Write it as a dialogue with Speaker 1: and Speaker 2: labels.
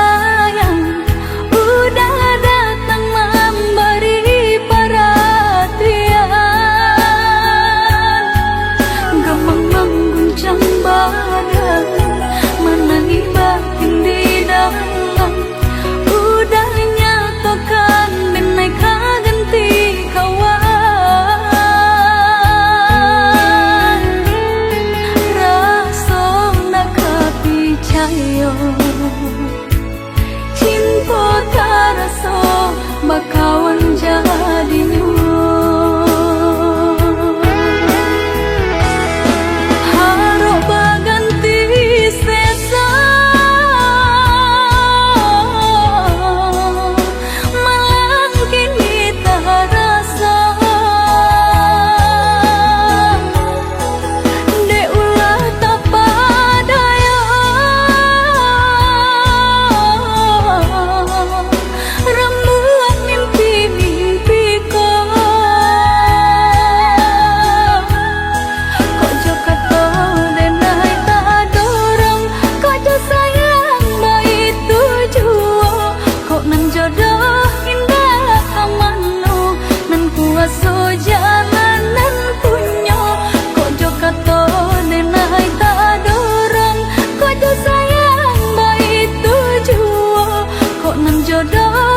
Speaker 1: sayang udah datang memberi perhatian. Gemang mengguncang badan, menangis batin di dalam. Udah nyatakan bineka ganti kawan. Rasa nak kepicayo, cinta terasa bakawan jadinya. Harap baganti sesa, malang kini tak rasa. Dek ulah tak padaya, rembulan mimpi-mimpiku. Kok jo kata denai tak dorong, kok jo sayang baik tujuan. Kok nan jodoh indah amano, nan kuasa jalanan punya. Kok jo kata denai tak dorong, kok jo sayang baik tujuan. Kok nan jodoh